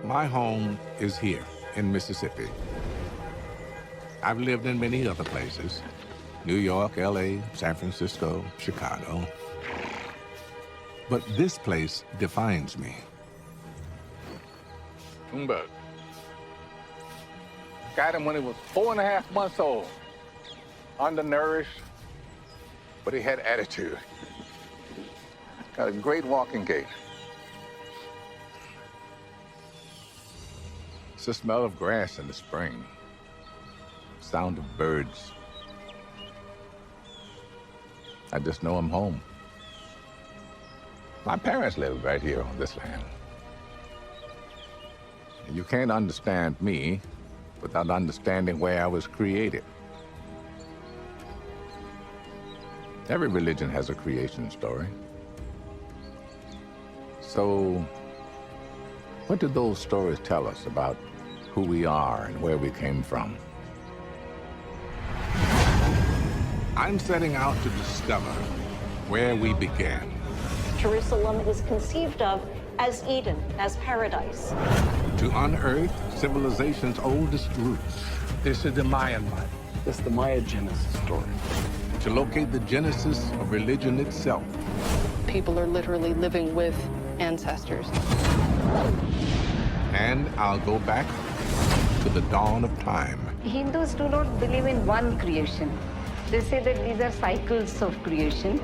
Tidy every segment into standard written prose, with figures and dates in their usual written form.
My home is here in Mississippi. I've lived in many other places: New York, LA, San Francisco, Chicago. But this place defines me. Got him when he was 4.5 months old. Undernourished, but he had attitude. Got a great walking gait. It's the smell of grass in the spring. Sound of birds. I just know I'm home. My parents lived right here on this land. And you can't understand me without understanding where I was created. Every religion has a creation story. So, what do those stories tell us about who we are and where we came from? I'm setting out to discover where we began. Jerusalem is conceived of as Eden, as paradise. To unearth civilization's oldest roots. This is the Mayan life. This is the Maya Genesis story. To locate the genesis of religion itself. People are literally living with ancestors. And I'll go back to the dawn of time. Hindus do not believe in one creation. They say that these are cycles of creation.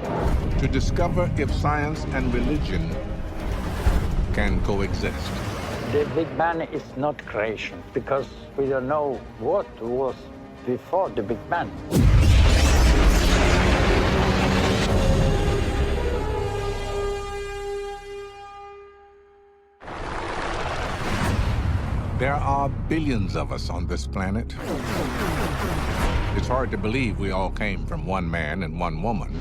To discover if science and religion can coexist. The Big Bang is not creation because we don't know what was before the Big Bang. There are billions of us on this planet. It's hard to believe we all came from one man and one woman.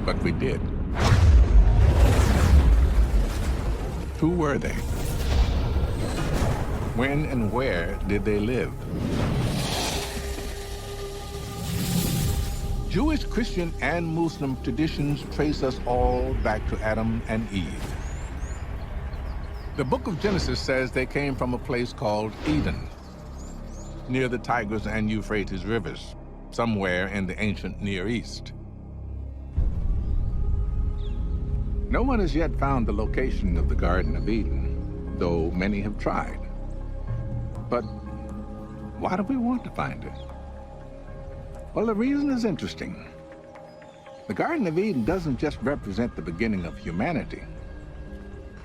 But we did. Who were they? When and where did they live? Jewish, Christian, and Muslim traditions trace us all back to Adam and Eve. The book of Genesis says they came from a place called Eden, near the Tigris and Euphrates rivers, somewhere in the ancient Near East. No one has yet found the location of the Garden of Eden, though many have tried. But why do we want to find it? Well, the reason is interesting. The Garden of Eden doesn't just represent the beginning of humanity.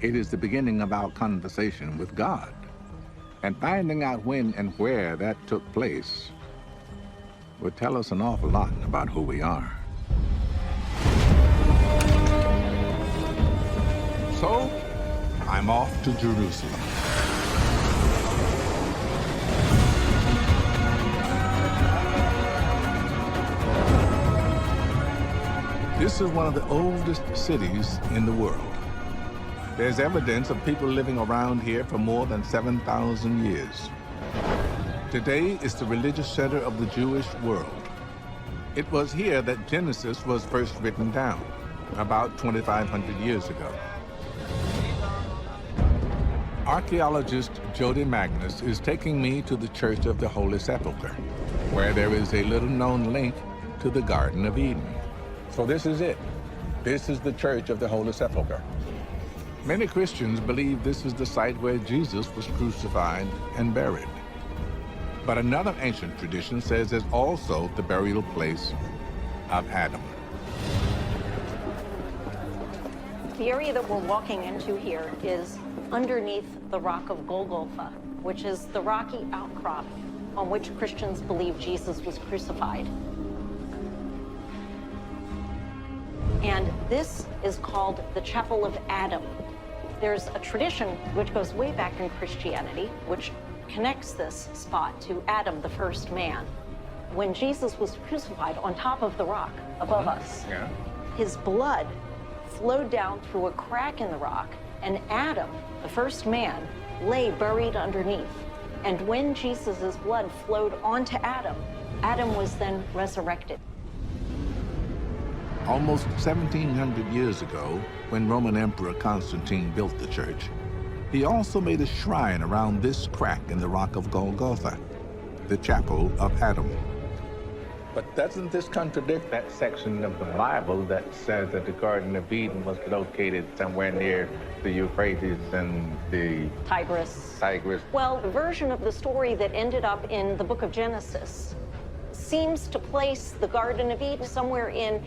It is the beginning of our conversation with God. And finding out when and where that took place would tell us an awful lot about who we are. So, I'm off to Jerusalem. This is one of the oldest cities in the world. There's evidence of people living around here for more than 7,000 years. Today is the religious center of the Jewish world. It was here that Genesis was first written down, about 2,500 years ago. Archaeologist Jody Magnus is taking me to the Church of the Holy Sepulchre, where there is a little-known link to the Garden of Eden. So this is it. This is the Church of the Holy Sepulchre. Many Christians believe this is the site where Jesus was crucified and buried. But another ancient tradition says it's also the burial place of Adam. The area that we're walking into here is underneath the rock of Golgotha, which is the rocky outcrop on which Christians believe Jesus was crucified. And this is called the Chapel of Adam. There's a tradition which goes way back in Christianity, which connects this spot to Adam, the first man. When Jesus was crucified on top of the rock above us, his blood flowed down through a crack in the rock, and Adam, the first man, lay buried underneath. And when Jesus' blood flowed onto Adam, Adam was then resurrected. Almost 1,700 years ago, when Roman Emperor Constantine built the church, He also made a shrine around this crack in the rock of Golgotha, the Chapel of Adam. But doesn't this contradict that section of the Bible that says that the Garden of Eden was located somewhere near the Euphrates and the Tigris. Well, the version of the story that ended up in the book of Genesis seems to place the Garden of Eden somewhere in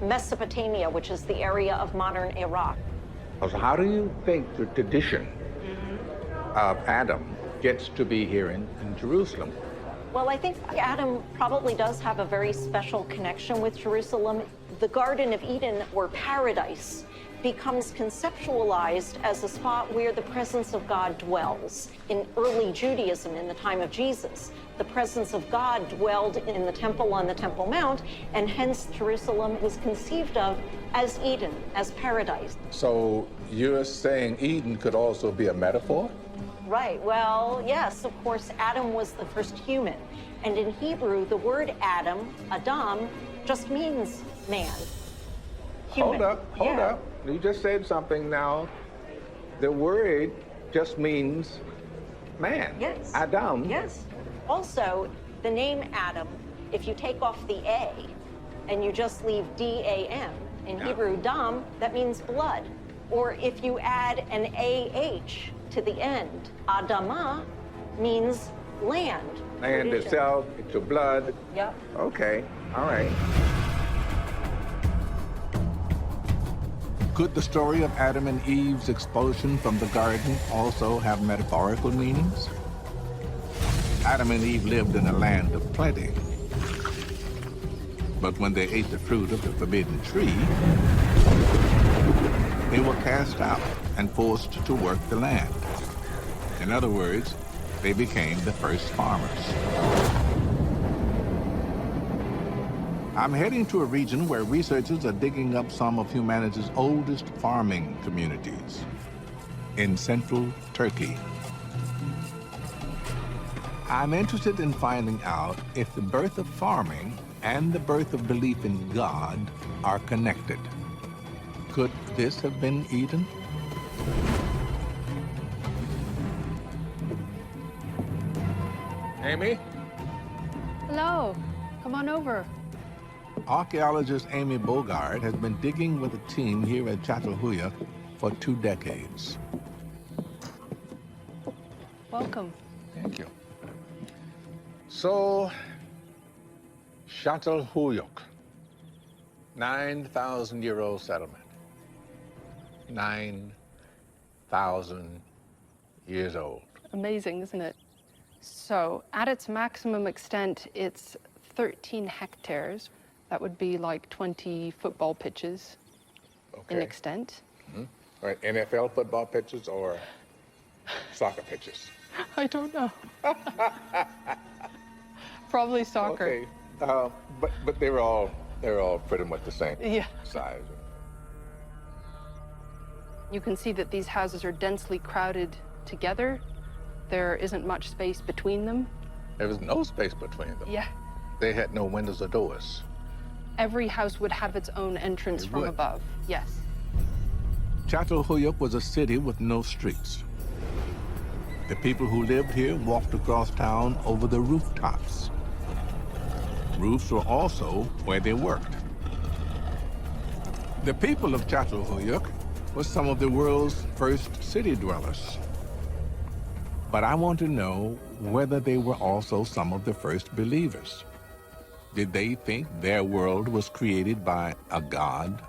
Mesopotamia, which is the area of modern Iraq. So how do you think the tradition of Adam gets to be here in Jerusalem? Well, I think Adam probably does have a very special connection with Jerusalem. The Garden of Eden, or paradise, becomes conceptualized as a spot where the presence of God dwells. In early Judaism, in the time of Jesus, the presence of God dwelled in the temple on the Temple Mount, and hence Jerusalem was conceived of as Eden, as paradise. So you're saying Eden could also be a metaphor? Right, well, yes, of course, Adam was the first human. And in Hebrew, the word Adam, Adam, just means man. Human. Hold up. You just said something now. The word just means man. Yes. Adam. Yes. Also, the name Adam, if you take off the A and you just leave D-A-M, in Hebrew, dam, that means blood. Or if you add an A-H to the end, Adama means land. Land itself, to blood. Yep. Okay, all right. Could the story of Adam and Eve's expulsion from the garden also have metaphorical meanings? Adam and Eve lived in a land of plenty. But when they ate the fruit of the forbidden tree, they were cast out and forced to work the land. In other words, they became the first farmers. I'm heading to a region where researchers are digging up some of humanity's oldest farming communities in central Turkey. I'm interested in finding out if the birth of farming and the birth of belief in God are connected. Could this have been Eden? Amy? Hello, come on over. Archaeologist Amy Bogard has been digging with a team here at Çatalhöyük for 2 decades. Welcome. Thank you. So, Çatalhöyük, 9,000-year-old settlement. 9,000 years old. Amazing, isn't it? So, at its maximum extent, it's 13 hectares. That would be like 20 football pitches in extent. Mm-hmm. All right, NFL football pitches or soccer pitches? I don't know. Probably soccer. Okay, but they're all pretty much the same size. You can see that these houses are densely crowded together. There isn't much space between them. There was no space between them. Yeah. They had no windows or doors. Every house would have its own entrance from above. Yes. Çatalhöyük was a city with no streets. The people who lived here walked across town over the rooftops. Roofs were also where they worked. The people of Çatalhöyük were some of the world's first city dwellers. But I want to know whether they were also some of the first believers. Did they think their world was created by a god?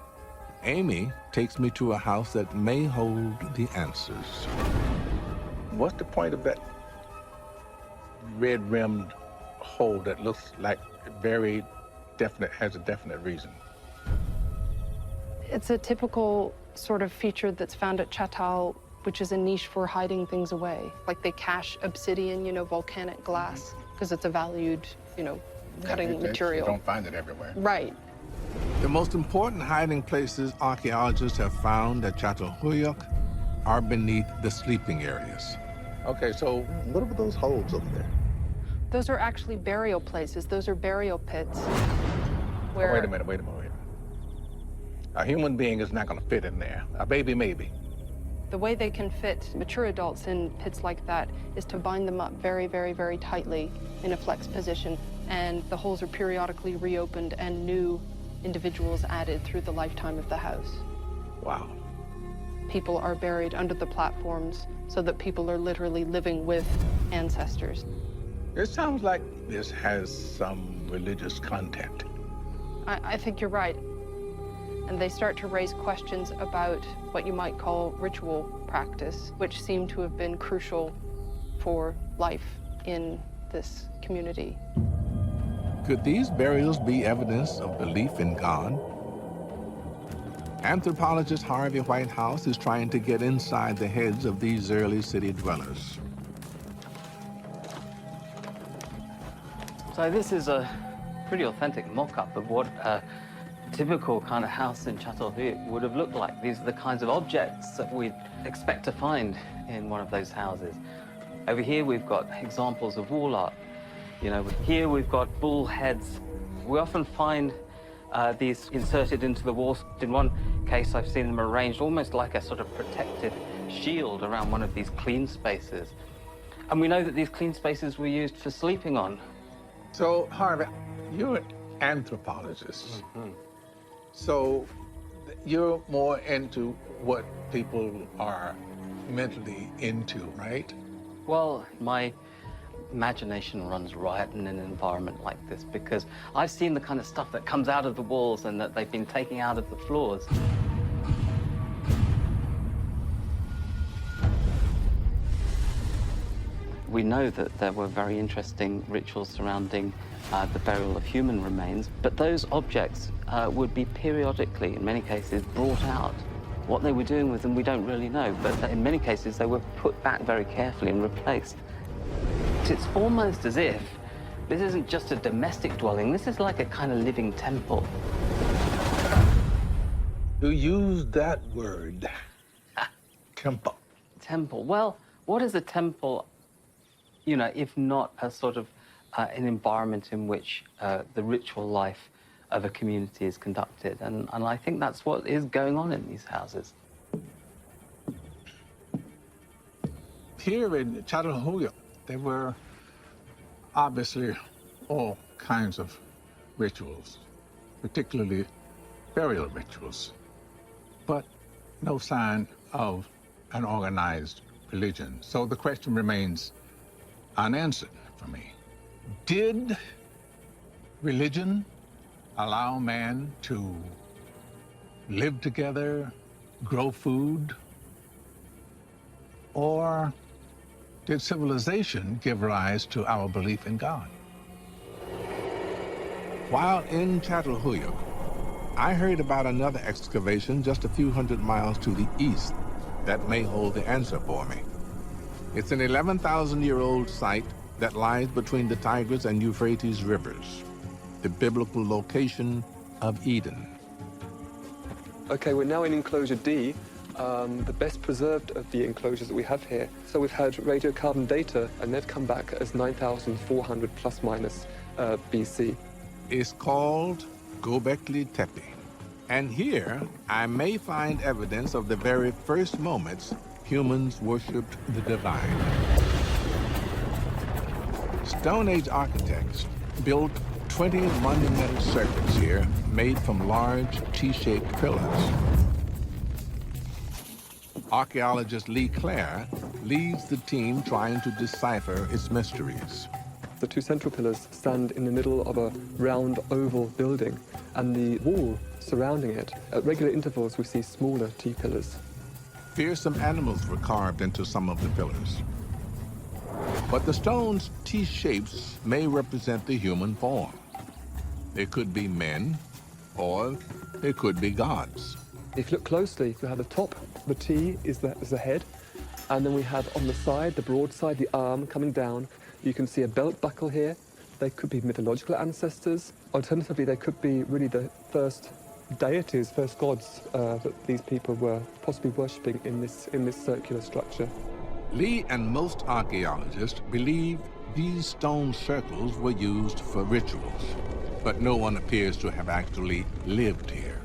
Amy takes me to a house that may hold the answers. What's the point of that red-rimmed hole that looks like very definite, has a definite reason? It's a typical sort of feature that's found at Çatal, which is a niche for hiding things away. Like they cache obsidian, volcanic glass, because it's a valued, cutting material. You don't find it everywhere. Right. The most important hiding places archaeologists have found at Çatalhöyük are beneath the sleeping areas. Okay, so what are those holes over there? Those are actually burial places. Those are burial pits where... Oh, wait a minute. A human being is not going to fit in there. A baby, maybe. The way they can fit mature adults in pits like that is to bind them up very, very, very tightly in a flex position, and the holes are periodically reopened and new individuals added through the lifetime of the house. Wow. People are buried under the platforms so that people are literally living with ancestors. It sounds like this has some religious content. I think you're right. And they start to raise questions about what you might call ritual practice, which seem to have been crucial for life in this community. Could these burials be evidence of belief in God? Anthropologist Harvey Whitehouse is trying to get inside the heads of these early city dwellers. So this is a pretty authentic mock-up of what a typical kind of house in Châteauroux would have looked like. These are the kinds of objects that we'd expect to find in one of those houses. Over here we've got examples of wall art. You know, here we've got bull heads. We often find these inserted into the walls. In one case I've seen them arranged almost like a sort of protective shield around one of these clean spaces. And we know that these clean spaces were used for sleeping on. So, Harvey, you're an anthropologist. So you're more into what people are mentally into, right? Well, my imagination runs riot in an environment like this because I've seen the kind of stuff that comes out of the walls and that they've been taking out of the floors. We know that there were very interesting rituals surrounding the burial of human remains, but those objects would be periodically, in many cases, brought out. What they were doing with them, we don't really know, but in many cases, they were put back very carefully and replaced. It's almost as if this isn't just a domestic dwelling, this is like a kind of living temple. You use that word, temple. Temple. Well, what is a temple, you know, if not a sort of an environment in which the ritual life of a community is conducted? And I think that's what is going on in these houses. Here in Châteauroux, there were obviously all kinds of rituals, particularly burial rituals, but no sign of an organized religion. So the question remains unanswered for me. Did religion allow man to live together, grow food, or did civilization give rise to our belief in God? While in Châteauroux, I heard about another excavation just a few hundred miles to the east that may hold the answer for me. It's an 11,000-year-old site that lies between the Tigris and Euphrates rivers, the biblical location of Eden. Okay, we're now in enclosure D, the best preserved of the enclosures that we have here. So we've had radiocarbon data, and they've come back as 9,400 plus minus BC. It's called Göbekli Tepe. And here, I may find evidence of the very first moments humans worshipped the divine. Stone Age architects built 20 monumental circuits here made from large T-shaped pillars. Archaeologist Lee Clare leads the team trying to decipher its mysteries. The two central pillars stand in the middle of a round oval building, and the wall surrounding it, at regular intervals we see smaller T-pillars. Fearsome animals were carved into some of the pillars. But the stone's T-shapes may represent the human form. They could be men, or they could be gods. If you look closely, you have the top, the T is the head, and then we have on the side, the broad side, the arm coming down. You can see a belt buckle here. They could be mythological ancestors. Alternatively, they could be really the first deities, first gods that these people were possibly worshipping in this circular structure. Lee and most archaeologists believe these stone circles were used for rituals, but no one appears to have actually lived here.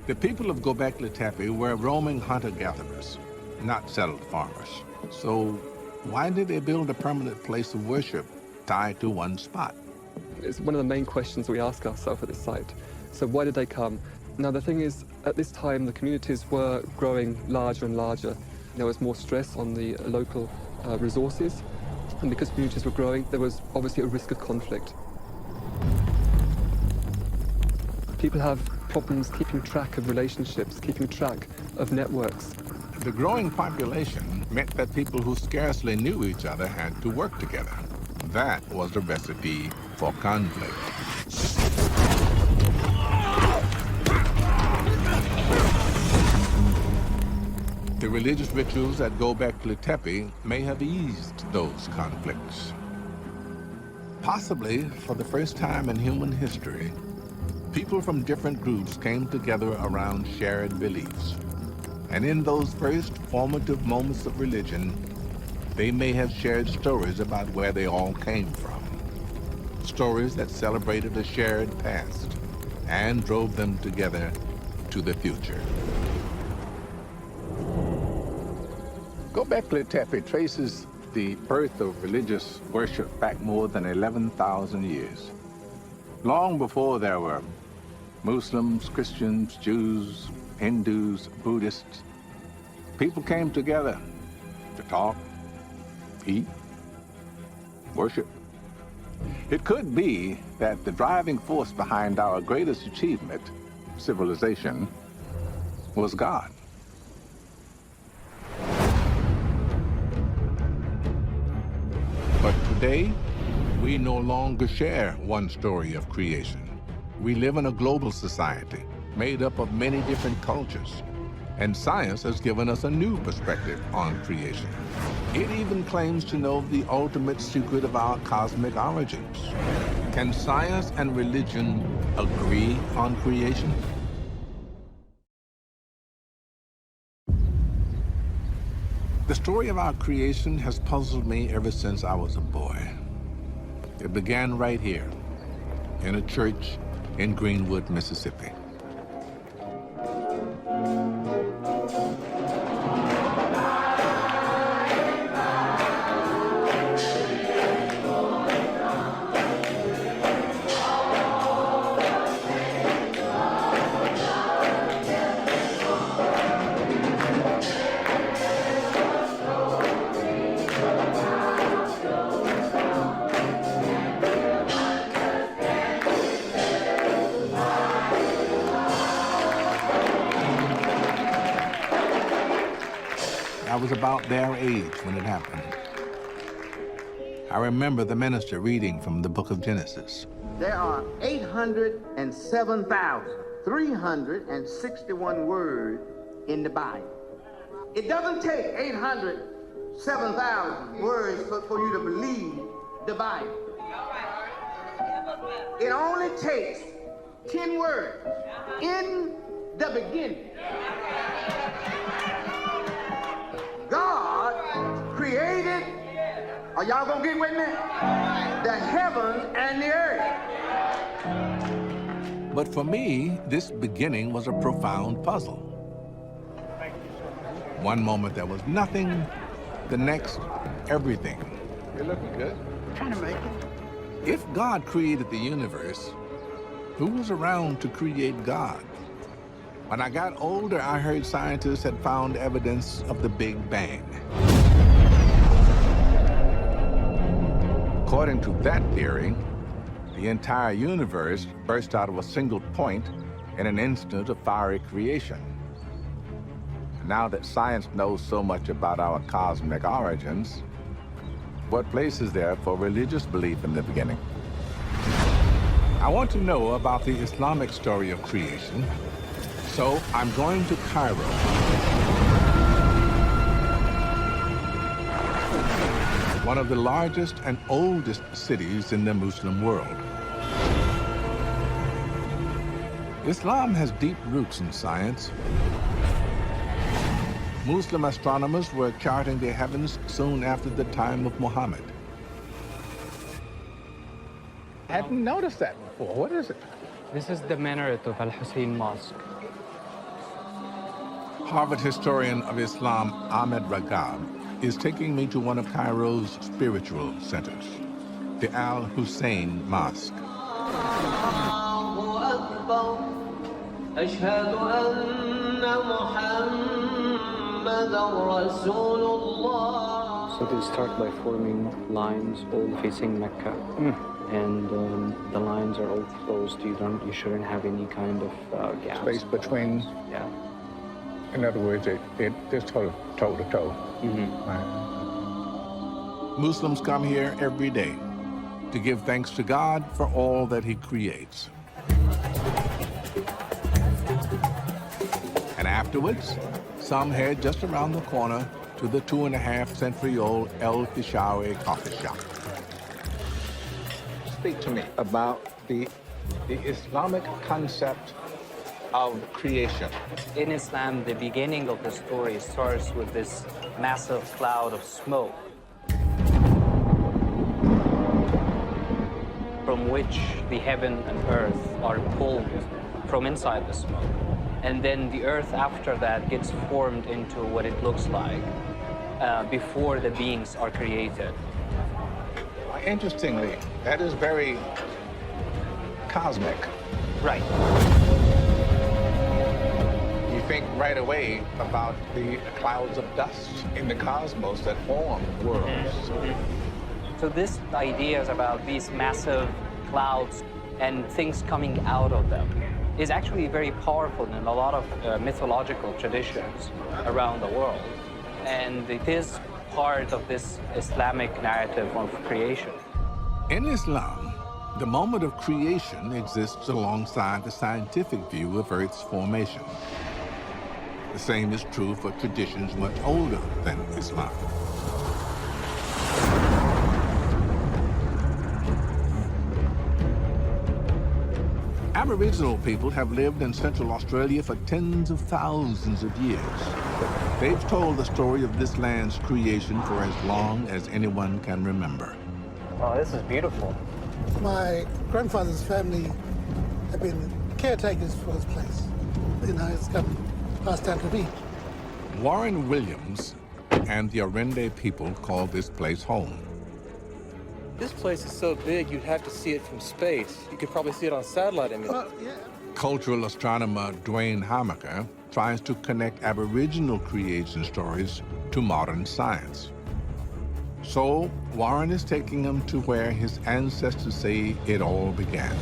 The people of Göbekli Tepe were roaming hunter-gatherers. not settled farmers. So why did they build a permanent place of worship tied to one spot? It's one of the main questions we ask ourselves at this site. So why did they come? Now the thing is, at this time the communities were growing larger and larger. There was more stress on the local resources, and because communities were growing, there was obviously a risk of conflict. People have problems keeping track of relationships, keeping track of networks. The growing population meant that people who scarcely knew each other had to work together. That was the recipe for conflict. The religious rituals that go back to Tepe may have eased those conflicts. Possibly, for the first time in human history, people from different groups came together around shared beliefs. And in those first formative moments of religion, they may have shared stories about where they all came from. Stories that celebrated a shared past and drove them together to the future. Göbekli Tepe traces the birth of religious worship back more than 11,000 years. Long before there were Muslims, Christians, Jews, Hindus, Buddhists, people came together to talk, eat, worship. It could be that the driving force behind our greatest achievement, civilization, was God. But today, we no longer share one story of creation. We live in a global society made up of many different cultures, and science has given us a new perspective on creation. It even claims to know the ultimate secret of our cosmic origins. Can science and religion agree on creation? The story of our creation has puzzled me ever since I was a boy. It began right here, in a church in Greenwood, Mississippi. I was about their age when it happened. I remember the minister reading from the book of Genesis. There are 807,361 words in the Bible. It doesn't take 807,000 words for you to believe the Bible. It only takes 10 words. In the beginning, God created, are y'all gonna get with me? The heavens and the earth. But for me, this beginning was a profound puzzle. One moment there was nothing, the next, everything. You're looking good. Trying to make it. If God created the universe, who was around to create God? When I got older, I heard scientists had found evidence of the Big Bang. According to that theory, the entire universe burst out of a single point in an instant of fiery creation. Now that science knows so much about our cosmic origins, what place is there for religious belief in the beginning? I want to know about the Islamic story of creation, so I'm going to Cairo. One of the largest and oldest cities in the Muslim world. Islam has deep roots in science. Muslim astronomers were charting the heavens soon after the time of Muhammad. I hadn't noticed that before. What is it? This is the minaret of Al-Hussein Mosque. Harvard historian of Islam Ahmed Ragab is taking me to one of Cairo's spiritual centers, the Al Hussein Mosque. So they start by forming lines all facing Mecca. And the lines are all closed. You shouldn't have any kind of gaps. Space between. Yeah. In other words, it just toe to toe. Right. Muslims come here every day to give thanks to God for all that he creates. And afterwards, some head just around the corner to the 2.5-century-old El Fishawi coffee shop. Speak to me about the Islamic concept of creation. In Islam, the beginning of the story starts with this massive cloud of smoke, from which the heaven and earth are pulled from inside the smoke. And then the earth after that gets formed into what it looks like before the beings are created. Interestingly, that is very cosmic. Right. You think right away about the clouds of dust in the cosmos that form worlds. So this idea is about these massive clouds and things coming out of them is actually very powerful in a lot of mythological traditions around the world. And it is part of this Islamic narrative of creation. In Islam, the moment of creation exists alongside the scientific view of Earth's formation. The same is true for traditions much older than Islam. Aboriginal people have lived in Central Australia for tens of thousands of years. They've told the story of this land's creation for as long as anyone can remember. Oh, this is beautiful. My grandfather's family have been caretakers for this place. You know, it's come passed down to me. Warren Williams and the Arende people call this place home. This place is so big, you'd have to see it from space. You could probably see it on satellite images. Yeah. Cultural astronomer Dwayne Hamaker tries to connect Aboriginal creation stories to modern science. So Warren is taking him to where his ancestors say it all began.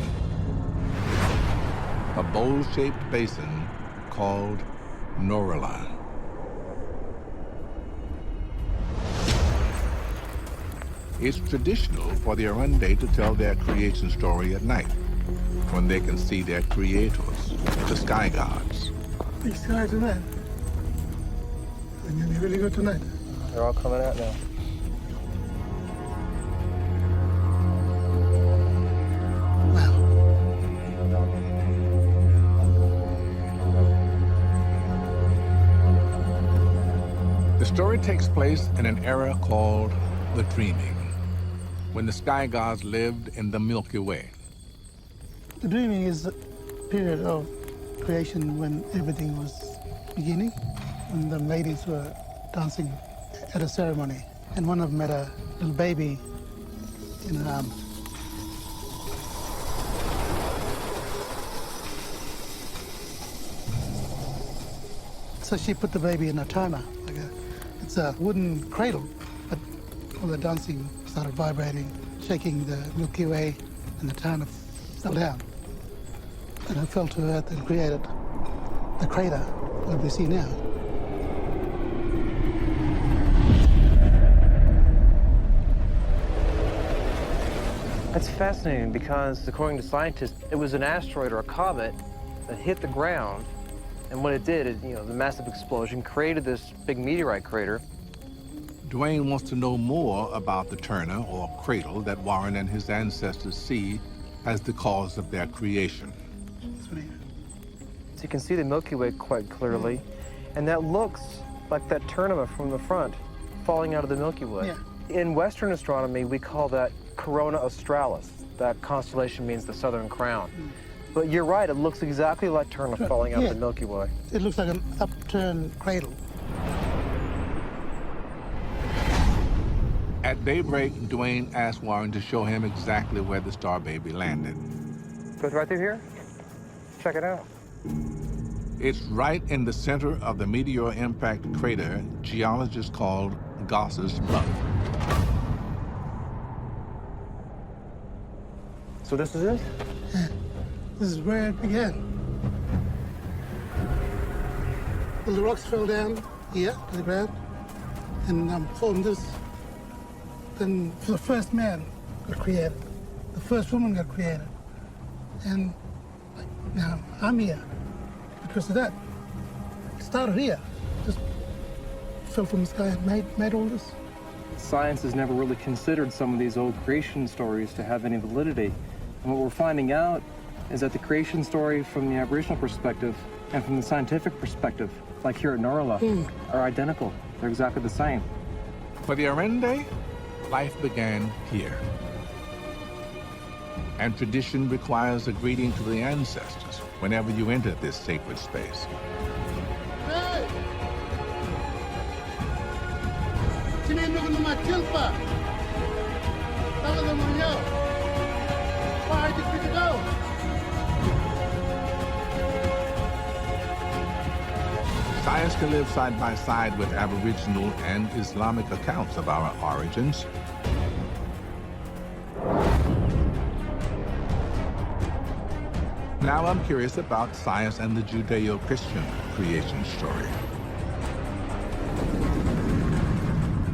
A bowl-shaped basin called Norala. It's traditional for the Arende to tell their creation story at night, when they can see their creators, the sky gods. Big sky tonight. It's gonna be really good tonight. They're all coming out now. The story takes place in an era called the Dreaming, when the sky gods lived in the Milky Way. The dreaming is a period of creation when everything was beginning, when the ladies were dancing at a ceremony, and one of them had a little baby in an arm. So she put the baby in a Tana, it's a wooden cradle, but all the dancing started vibrating, shaking the Milky Way, and the Tana fell down. And it fell to earth and created the crater that we see now. That's fascinating because, according to scientists, it was an asteroid or a comet that hit the ground, and what it did, the massive explosion created this big meteorite crater. Dwayne wants to know more about the Turner, or cradle, that Warren and his ancestors see as the cause of their creation. So you can see the Milky Way quite clearly, and that looks like that tournament from the front falling out of the Milky Way. Yeah. In Western astronomy, we call that Corona Australis. That constellation means the Southern Crown. But you're right, it looks exactly like Turner falling out of the Milky Way. It looks like an upturned cradle. At daybreak, Dwayne asked Warren to show him exactly where the star baby landed. Goes right through here? Check it out. It's right in the center of the meteor impact crater geologists called Gauss's Bluff. So this is it? Yeah. This is where it began. Well, the rocks fell down here to the ground and formed this. Then the first man got created. The first woman got created. And now I'm here because of that. It started here. Just fell from the sky and made all this. Science has never really considered some of these old creation stories to have any validity. And what we're finding out is that the creation story from the Aboriginal perspective and from the scientific perspective, like here at Norala, are identical. They're exactly the same. For the Arende, life began here. And tradition requires a greeting to the ancestors whenever you enter this sacred space. Hey! Why did you go? Science can live side by side with Aboriginal and Islamic accounts of our origins. Now I'm curious about science and the Judeo-Christian creation story.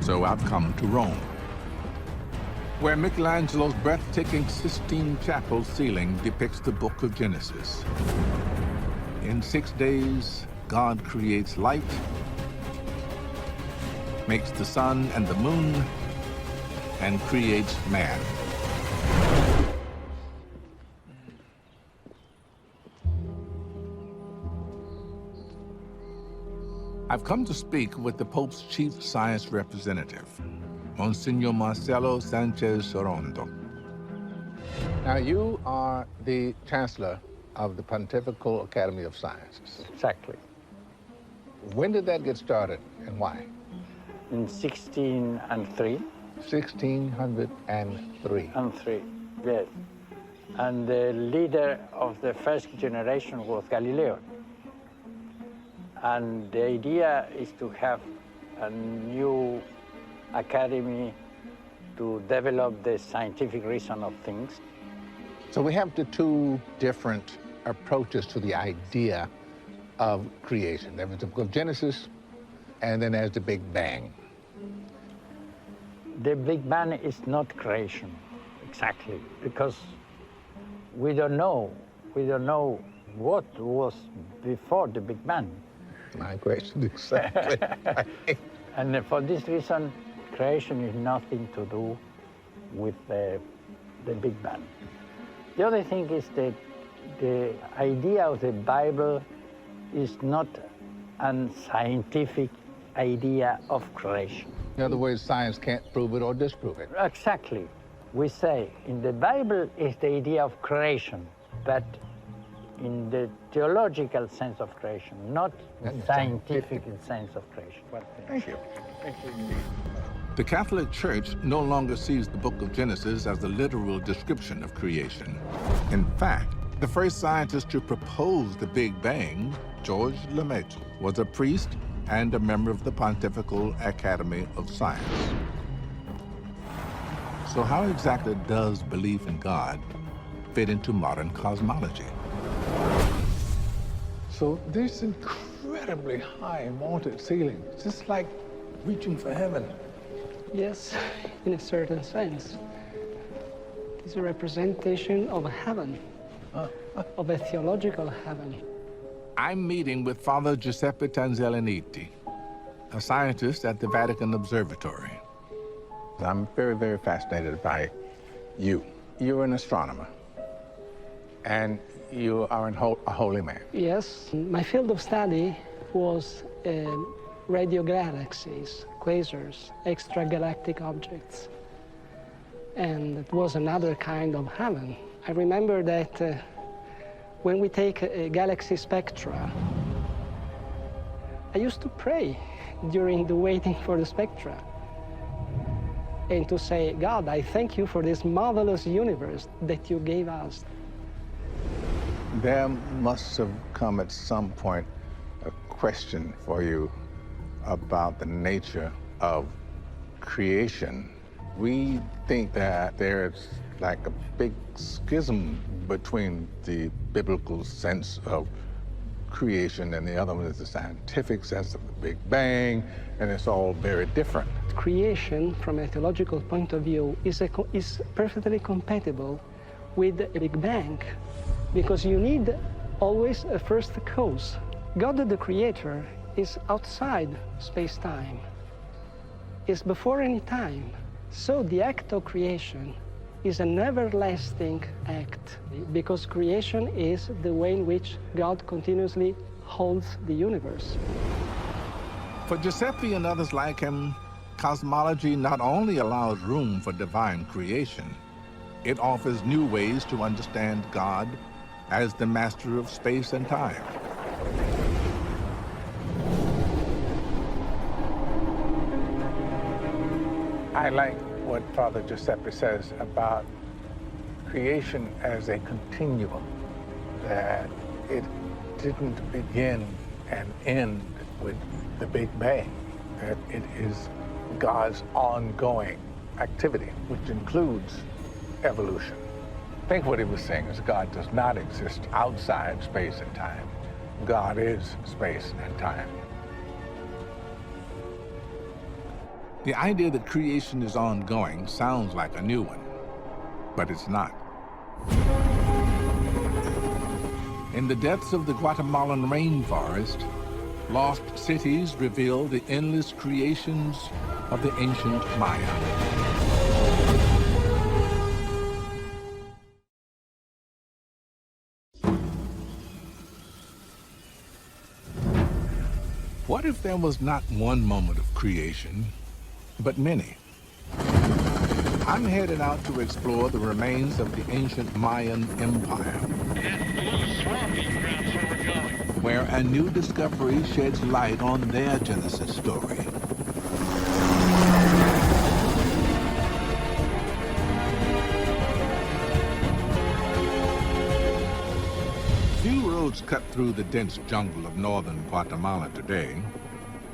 So I've come to Rome, where Michelangelo's breathtaking Sistine Chapel ceiling depicts the book of Genesis. In 6 days, God creates light, makes the sun and the moon, and creates man. I've come to speak with the Pope's chief science representative, Monsignor Marcelo Sanchez Sorondo. Now, you are the Chancellor of the Pontifical Academy of Sciences. Exactly. When did that get started and why? In 1603. 1603. And 3, yes. And the leader of the first generation was Galileo. And the idea is to have a new academy to develop the scientific reason of things. So we have the two different approaches to the idea of creation. There was the book of Genesis, and then there's the Big Bang. The Big Bang is not creation, exactly, because we don't know what was before the Big Bang. My question exactly. And for this reason, creation is nothing to do with the Big Bang. The other thing is that the idea of the Bible is not a scientific idea of creation. In other words, science can't prove it or disprove it. Exactly. We say in the Bible is the idea of creation, but in the theological sense of creation, not scientific sense of creation. Thank you. Thank you. The Catholic Church no longer sees the book of Genesis as a literal description of creation. In fact, the first scientist to propose the Big Bang, Georges Lemaitre, was a priest and a member of the Pontifical Academy of Science. So how exactly does belief in God fit into modern cosmology? So this incredibly high vaulted ceiling, just like reaching for heaven. Yes, in a certain sense. It's a representation of heaven, of a theological heaven. I'm meeting with Father Giuseppe Tanzellaniti, a scientist at the Vatican Observatory. I'm very, very fascinated by you. You're an astronomer, and you are a holy man. Yes, my field of study was radio galaxies, quasars, extragalactic objects. And it was another kind of heaven. I remember that When we take a galaxy spectra, I used to pray during the waiting for the spectra and to say, God, I thank you for this marvelous universe that you gave us. There must have come at some point a question for you about the nature of creation. We think that there's like a big schism between the biblical sense of creation and the other one is the scientific sense of the Big Bang, and it's all very different. Creation, from a theological point of view, is perfectly compatible with a Big Bang, because you need always a first cause. God, the Creator, is outside space-time, is before any time. So the act of creation is an everlasting act, because creation is the way in which God continuously holds the universe. For Giuseppe and others like him, cosmology not only allows room for divine creation, it offers new ways to understand God as the master of space and time. I like what Father Giuseppe says about creation as a continuum, that it didn't begin and end with the Big Bang, that it is God's ongoing activity, which includes evolution. I think what he was saying is God does not exist outside space and time. God is space and time. The idea that creation is ongoing sounds like a new one, but it's not. In the depths of the Guatemalan rainforest, lost cities reveal the endless creations of the ancient Maya. What if there was not one moment of creation, but many? I'm headed out to explore the remains of the ancient Mayan Empire, where a new discovery sheds light on their Genesis story. Few roads cut through the dense jungle of northern Guatemala today,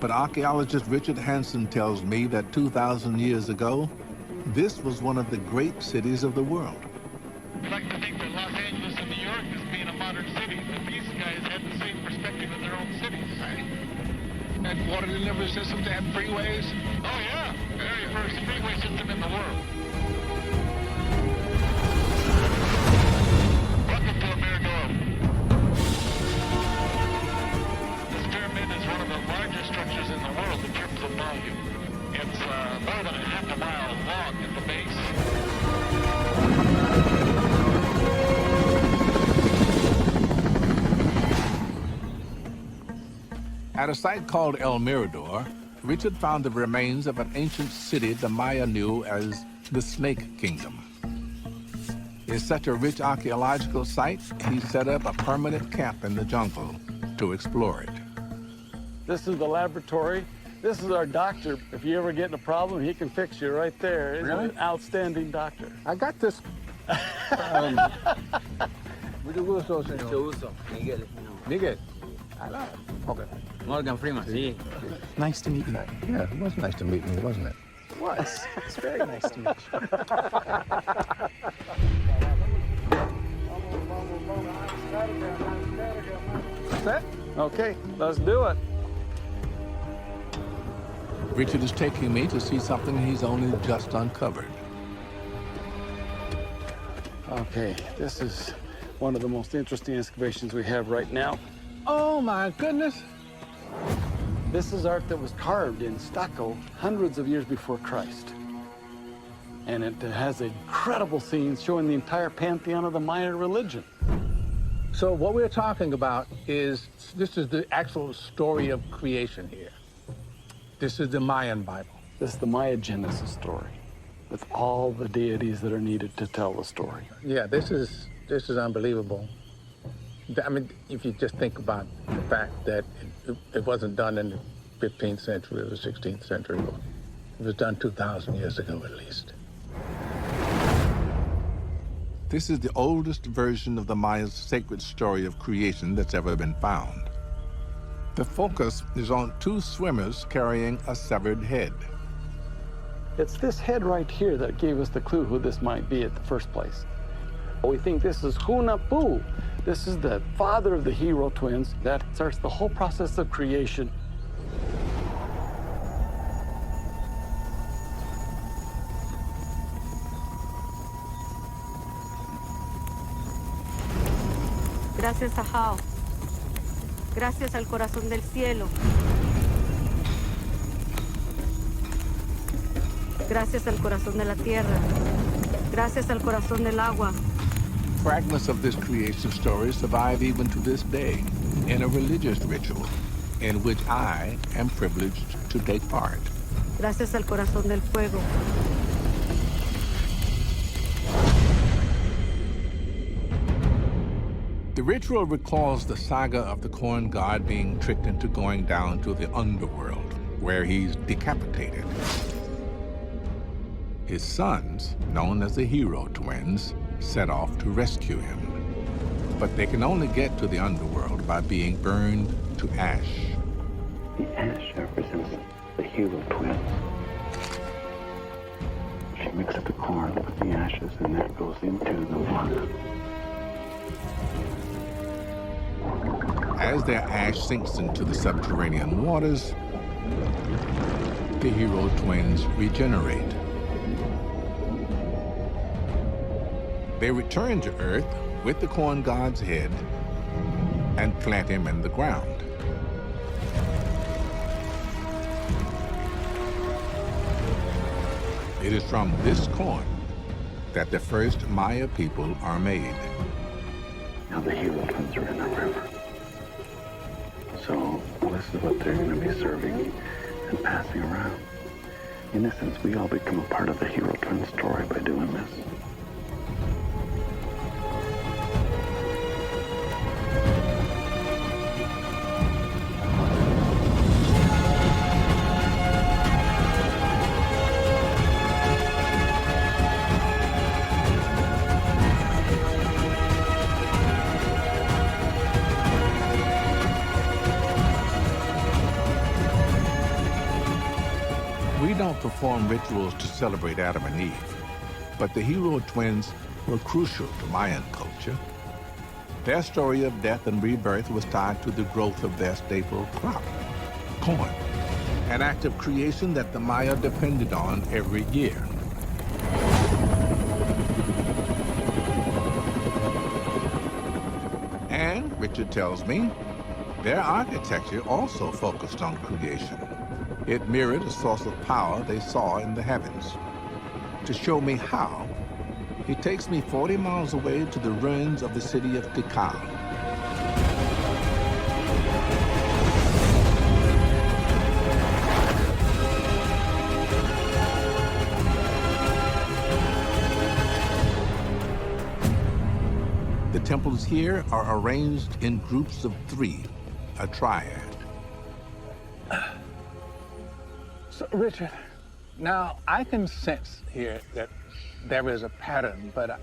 but archaeologist Richard Hansen tells me that 2,000 years ago, this was one of the great cities of the world. I like to think that Los Angeles and New York is being a modern city, but these guys had the same perspective of their own cities. Right. Had water delivery systems, they had freeways. Oh yeah, very first freeway system in the world. Welcome to America. This pyramid is one of the largest structures in the world in terms of volume. It's more than a half a mile long at the base. At a site called El Mirador, Richard found the remains of an ancient city the Maya knew as the Snake Kingdom. It's such a rich archaeological site, he set up a permanent camp in the jungle to explore it. This is the laboratory. This is our doctor. If you ever get in a problem, he can fix you right there. He's Really? an outstanding doctor. I got this. Mucho gusto, señor. Mucho gusto, Miguel. Miguel. Okay. Morgan Freeman, sí. Nice to meet you. Yeah, it was nice to meet me, wasn't it? It was. It's very nice to meet you. Set? Okay, let's do it. Richard is taking me to see something he's only just uncovered. Okay, this is one of the most interesting excavations we have right now. Oh my goodness. This is art that was carved in stucco hundreds of years before Christ. And it has incredible scenes showing the entire pantheon of the Maya religion. So what we're talking about is, this is the actual story of creation here. This is the Mayan Bible. This is the Maya Genesis story with all the deities that are needed to tell the story. Yeah, this is unbelievable. I mean, if you just think about the fact that it wasn't done in the 15th century or the 16th century, it was done 2,000 years ago at least. This is the oldest version of the Maya's sacred story of creation that's ever been found. The focus is on two swimmers carrying a severed head. It's this head right here that gave us the clue who this might be at the first place. We think this is Hunahpu. This is the father of the hero twins that starts the whole process of creation. Gracias a Jao. Gracias al corazón del cielo. Gracias al corazón de la tierra. Gracias al corazón del agua. Fragments of this creation story survive even to this day in a religious ritual in which I am privileged to take part. Gracias al corazón del fuego. The ritual recalls the saga of the corn god being tricked into going down to the underworld, where he's decapitated. His sons, known as the hero twins, set off to rescue him. But they can only get to the underworld by being burned to ash. The ash represents the hero twins. She mixes the corn with the ashes, and that goes into the water. As their ash sinks into the subterranean waters, the hero twins regenerate. They return to Earth with the corn god's head and plant him in the ground. It is from this corn that the first Maya people are made. Now the hero twins are in the river. So this is what they're going to be serving and passing around. In essence, we all become a part of the hero twin story by doing this. We don't perform rituals to celebrate Adam and Eve, but the hero twins were crucial to Mayan culture. Their story of death and rebirth was tied to the growth of their staple crop, corn, an act of creation that the Maya depended on every year. And, Richard tells me, their architecture also focused on creation. It mirrored a source of power they saw in the heavens. To show me how, he takes me 40 miles away to the ruins of the city of Tikal. The temples here are arranged in groups of 3, a triad. So, Richard, now I can sense here that there is a pattern, but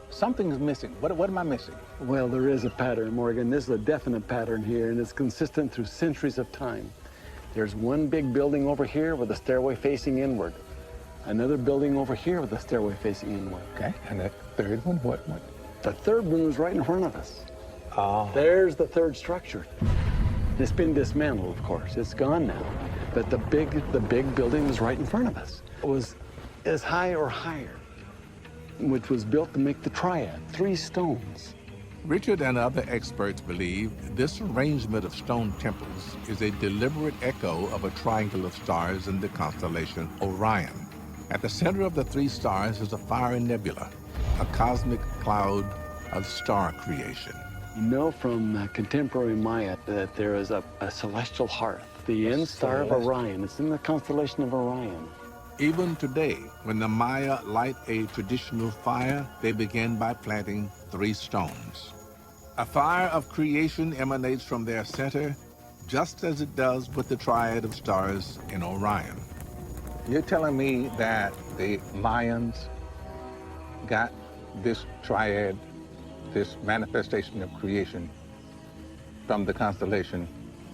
something's missing. What am I missing? Well, there is a pattern, Morgan. This is a definite pattern here, and it's consistent through centuries of time. There's one big building over here with a stairway facing inward. Another building over here with a stairway facing inward. Okay, and the third one, what? The third one was right in front of us. Oh. There's the third structure. It's been dismantled, of course. It's gone now. But the big building was right in front of us. It was as high or higher, which was built to make the triad, 3 stones. Richard and other experts believe this arrangement of stone temples is a deliberate echo of a triangle of stars in the constellation Orion. At the center of the 3 stars is a fiery nebula, a cosmic cloud of star creation. You know from contemporary Maya that there is a celestial hearth, the end star of Orion. It's in the constellation of Orion. Even today, when the Maya light a traditional fire, they begin by planting 3 stones. A fire of creation emanates from their center, just as it does with the triad of stars in Orion. You're telling me that the Mayans got this triad, this manifestation of creation, from the constellation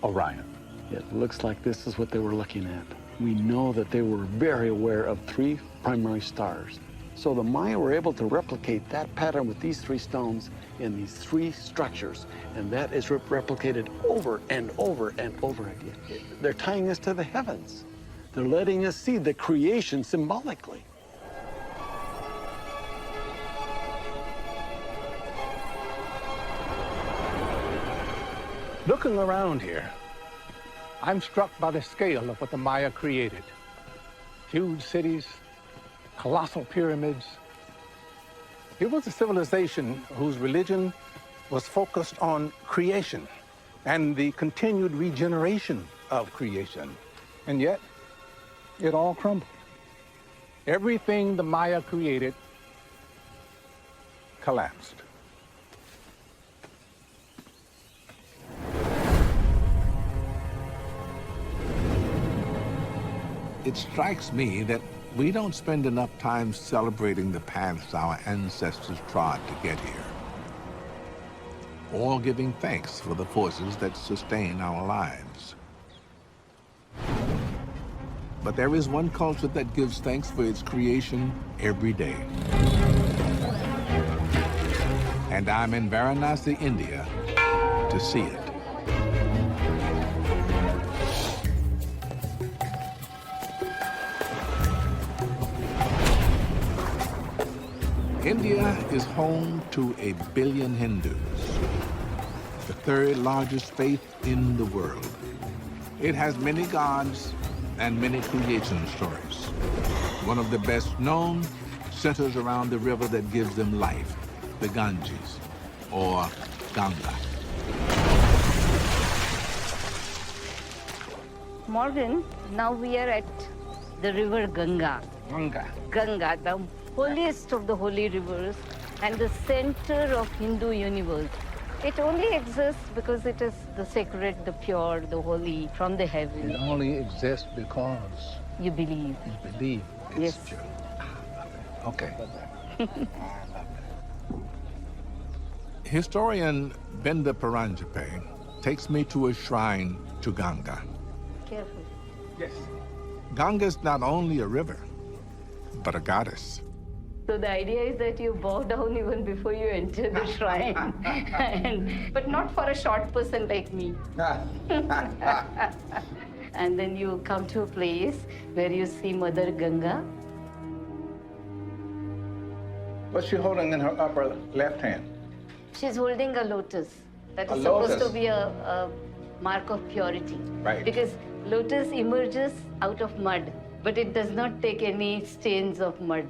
Orion? It looks like this is what they were looking at. We know that they were very aware of 3 primary stars. So the Maya were able to replicate that pattern with these 3 stones in these 3 structures, and that is replicated over and over and over again. They're tying us to the heavens. They're letting us see the creation symbolically. Looking around here, I'm struck by the scale of what the Maya created. Huge cities, colossal pyramids. It was a civilization whose religion was focused on creation and the continued regeneration of creation. And yet, it all crumbled. Everything the Maya created collapsed. It strikes me that we don't spend enough time celebrating the paths our ancestors trod to get here, or giving thanks for the forces that sustain our lives. But there is one culture that gives thanks for its creation every day. And I'm in Varanasi, India, to see it. India is home to 1 billion Hindus, the 3rd largest faith in the world. It has many gods and many creation stories. One of the best known centers around the river that gives them life, the Ganges, or Ganga. Morgan, now we are at the river Ganga. Ganga, the holiest of the holy rivers and the center of Hindu universe. It only exists because it is the sacred, the pure, the holy from the heavens. It only exists because you believe. You believe. Yes. Pure. Okay. Historian Benda Paranjape takes me to a shrine to Ganga. Careful. Yes. Ganga is not only a river, but a goddess. So the idea is that you bow down even before you enter the shrine, but not for a short person like me. And then you come to a place where you see Mother Ganga. What's she holding in her upper left hand? She's holding a lotus. That is A supposed lotus. to be a mark of purity. Right. Because lotus emerges out of mud, but it does not take any stains of mud.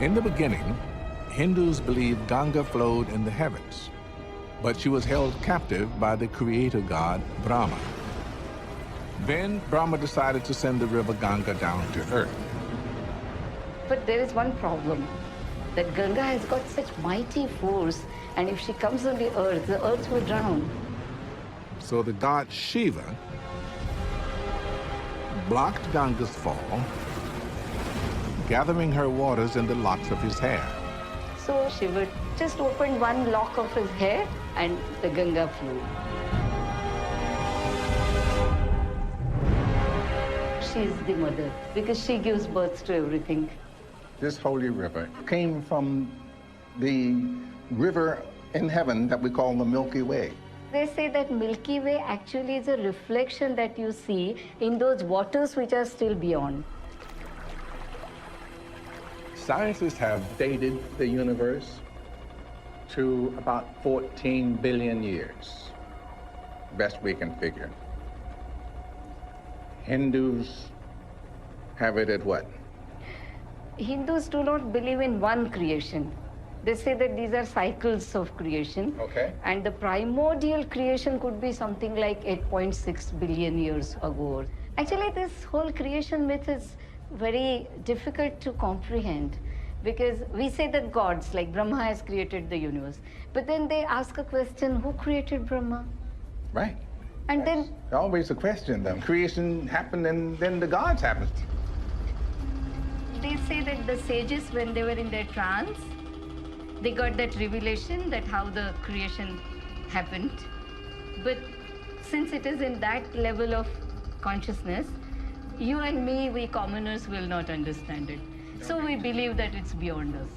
In the beginning, Hindus believed Ganga flowed in the heavens, but she was held captive by the creator god Brahma. Then Brahma decided to send the river Ganga down to earth. But there is one problem, that Ganga has got such mighty force, and if she comes on the earth will drown. So the god Shiva blocked Ganga's fall, gathering her waters in the locks of his hair. So Shiva just opened one lock of his hair and the Ganga flowed. She's the mother because she gives birth to everything. This holy river came from the river in heaven that we call the Milky Way. They say that Milky Way actually is a reflection that you see in those waters which are still beyond. Scientists have dated the universe to about 14 billion years, best we can figure. Hindus have it at what? Hindus do not believe in one creation. They say that these are cycles of creation. Okay. And the primordial creation could be something like 8.6 billion years ago. Actually, this whole creation myth is very difficult to comprehend Because we say that gods, like Brahma has created the universe. But then they ask a question, who created Brahma? Right. And then always a question, though. Creation happened and then the gods happened. they say that the sages, when they were in their trance, they got that revelation that how the creation happened. But since it is in that level of consciousness, you and me, we commoners will not understand it. So we believe that it's beyond us.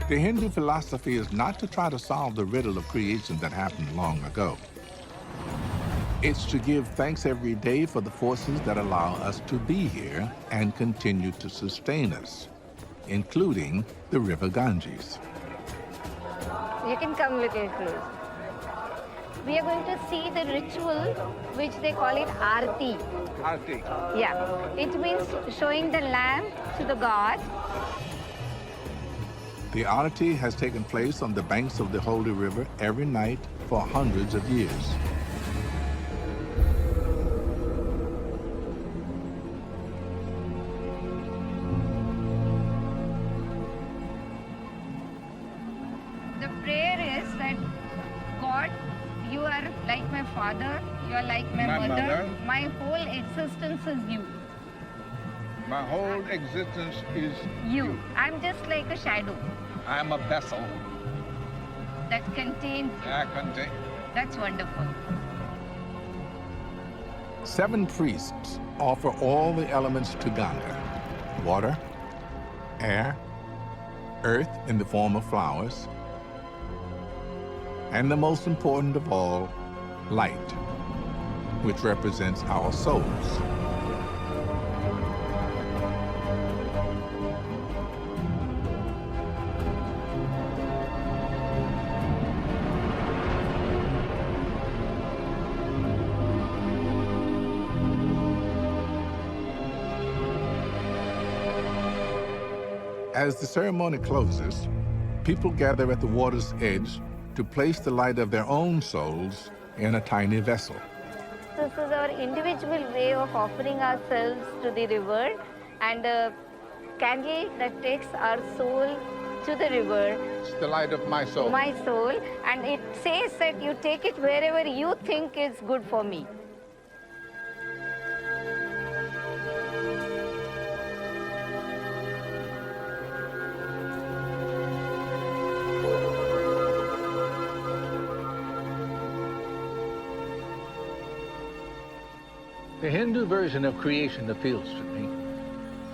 The Hindu philosophy is not to try to solve the riddle of creation that happened long ago. It's to give thanks every day for the forces that allow us to be here and continue to sustain us, including the river Ganges. You can come a little close. We are going to see the ritual, which they call it Aarti. Aarti. Yeah, it means showing the lamp to the god. The Aarti has taken place on the banks of the holy river every night for hundreds of years. The prayer is that, God, you are like my father, you are like my mother. My whole existence is you. My whole existence is You. I'm just like a shadow I'm a vessel. that contains you. I contain. That's wonderful. 7 priests offer all the elements to Ganga: water, air, earth in the form of flowers, and the most important of all, light, which represents our souls. As the ceremony closes, people gather at the water's edge to place the light of their own souls in a tiny vessel. This is our individual way of offering ourselves to the river, and a candle that takes our soul to the river. It's the light of my soul. My soul, and it says that you take it wherever you think is good for me. The Hindu version of creation appeals to me.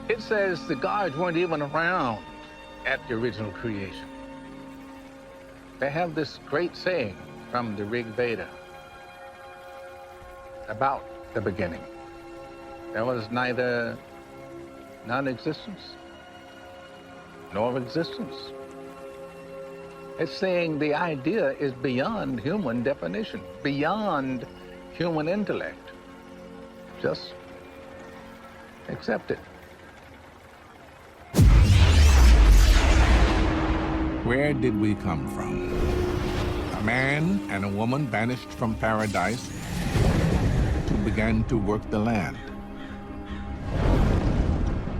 It says the gods weren't even around at the original creation. They have this great saying from the Rig Veda about the beginning. There was neither non-existence nor existence. It's saying the idea is beyond human definition, beyond human intellect. Just accept it. Where did we come from? A man and a woman banished from paradise who began to work the land.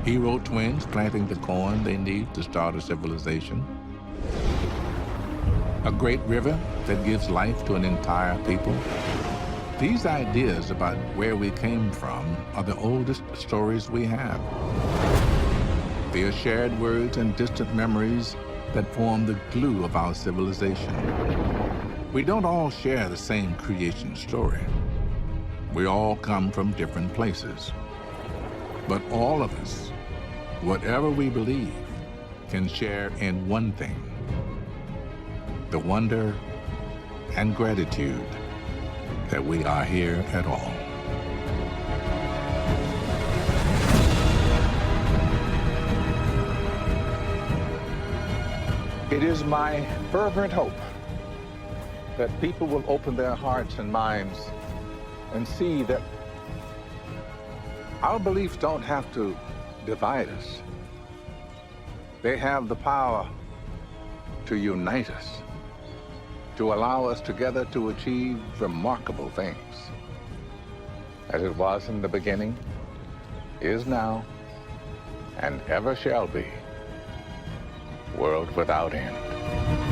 Hero twins planting the corn they need to start a civilization. A great river that gives life to an entire people. These ideas about where we came from are the oldest stories we have. They are shared words and distant memories that form the glue of our civilization. We don't all share the same creation story. We all come from different places. But all of us, whatever we believe, can share in one thing: the wonder and gratitude that we are here at all. It is my fervent hope that people will open their hearts and minds and see that our beliefs don't have to divide us. They have the power to unite us, to allow us together to achieve remarkable things. As it was in the beginning, is now, and ever shall be, world without end.